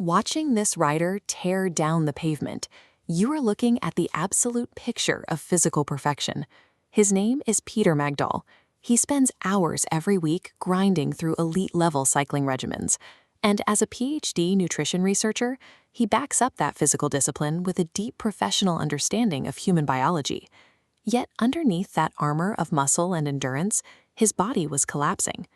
Watching this rider tear down the pavement, you are looking at the absolute picture of physical perfection. His name is Peter Megdal. He spends hours every week grinding through elite-level cycling regimens. And as a PhD nutrition researcher, he backs up that physical discipline with a deep professional understanding of human biology. Yet underneath that armor of muscle and endurance, his body was collapsing.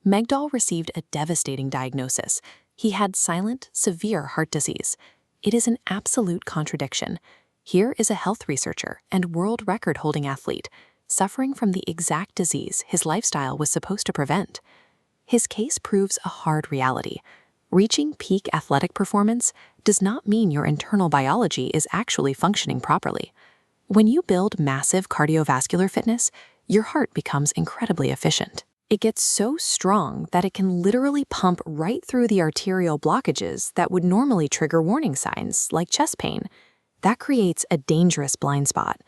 Megdal received a devastating diagnosis. He had silent, severe heart disease. It is an absolute contradiction. Here is a health researcher and world record-holding athlete suffering from the exact disease his lifestyle was supposed to prevent. His case proves a hard reality. Reaching peak athletic performance does not mean your internal biology is actually functioning properly. When you build massive cardiovascular fitness, your heart becomes incredibly efficient. It gets so strong that it can literally pump right through the arterial blockages that would normally trigger warning signs, like chest pain. That creates a dangerous blind spot.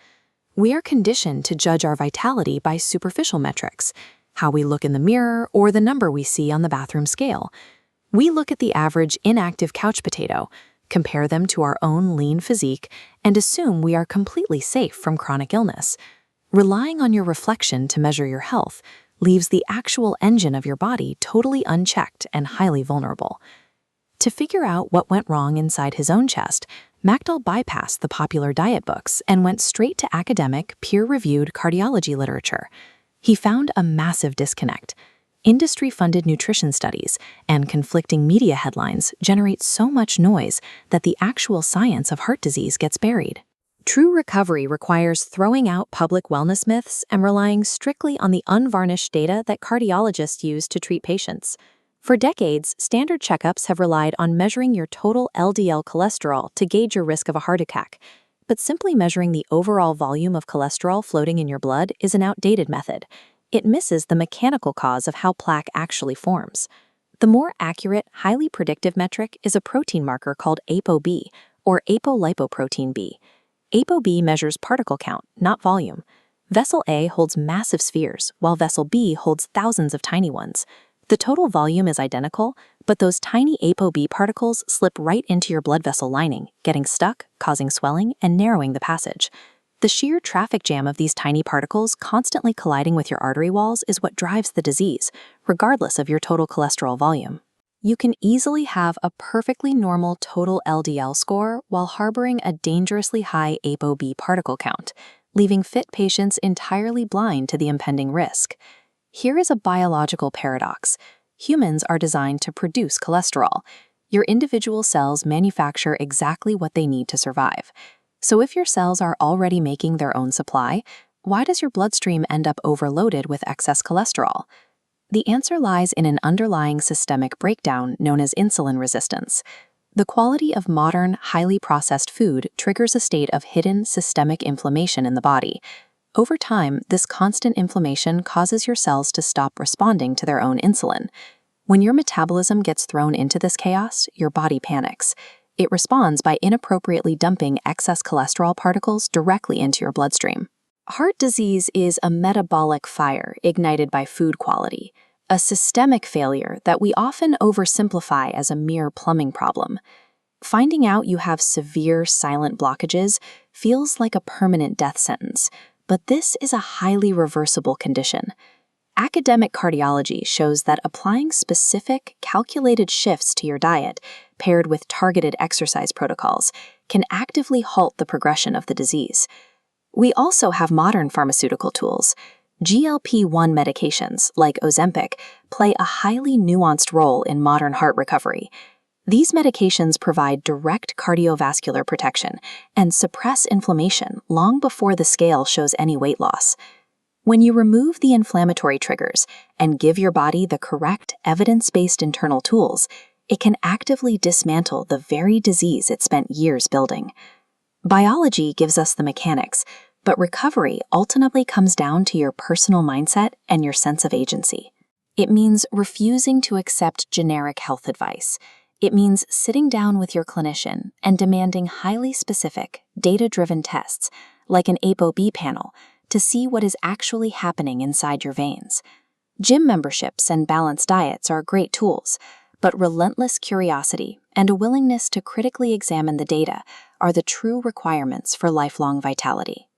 We are conditioned to judge our vitality by superficial metrics, how we look in the mirror or the number we see on the bathroom scale. We look at the average inactive couch potato, compare them to our own lean physique, and assume we are completely safe from chronic illness. Relying on your reflection to measure your health leaves the actual engine of your body totally unchecked and highly vulnerable. To figure out what went wrong inside his own chest, Megdal bypassed the popular diet books and went straight to academic, peer-reviewed cardiology literature. He found a massive disconnect. Industry-funded nutrition studies and conflicting media headlines generate so much noise that the actual science of heart disease gets buried. True recovery requires throwing out public wellness myths and relying strictly on the unvarnished data that cardiologists use to treat patients. For decades, standard checkups have relied on measuring your total LDL cholesterol to gauge your risk of a heart attack. But simply measuring the overall volume of cholesterol floating in your blood is an outdated method. It misses the mechanical cause of how plaque actually forms. The more accurate, highly predictive metric is a protein marker called ApoB, or apolipoprotein B. ApoB measures particle count, not volume. Vessel A holds massive spheres, while vessel B holds thousands of tiny ones. The total volume is identical, but those tiny ApoB particles slip right into your blood vessel lining, getting stuck, causing swelling, and narrowing the passage. The sheer traffic jam of these tiny particles constantly colliding with your artery walls is what drives the disease, regardless of your total cholesterol volume. You can easily have a perfectly normal total LDL score while harboring a dangerously high ApoB particle count, leaving fit patients entirely blind to the impending risk. Here is a biological paradox. Humans are designed to produce cholesterol. Your individual cells manufacture exactly what they need to survive. So if your cells are already making their own supply, why does your bloodstream end up overloaded with excess cholesterol? The answer lies in an underlying systemic breakdown known as insulin resistance. The quality of modern, highly processed food triggers a state of hidden systemic inflammation in the body. Over time, this constant inflammation causes your cells to stop responding to their own insulin. When your metabolism gets thrown into this chaos, your body panics. It responds by inappropriately dumping excess cholesterol particles directly into your bloodstream. Heart disease is a metabolic fire ignited by food quality, a systemic failure that we often oversimplify as a mere plumbing problem. Finding out you have severe silent blockages feels like a permanent death sentence, but this is a highly reversible condition. Academic cardiology shows that applying specific, calculated shifts to your diet, paired with targeted exercise protocols, can actively halt the progression of the disease. We also have modern pharmaceutical tools. GLP-1 medications, like Ozempic, play a highly nuanced role in modern heart recovery. These medications provide direct cardiovascular protection and suppress inflammation long before the scale shows any weight loss. When you remove the inflammatory triggers and give your body the correct, evidence-based internal tools, it can actively dismantle the very disease it spent years building. Biology gives us the mechanics, but recovery ultimately comes down to your personal mindset and your sense of agency. It means refusing to accept generic health advice. It means sitting down with your clinician and demanding highly specific, data-driven tests, like an ApoB panel, to see what is actually happening inside your veins. Gym memberships and balanced diets are great tools, But relentless curiosity and a willingness to critically examine the data are the true requirements for lifelong vitality.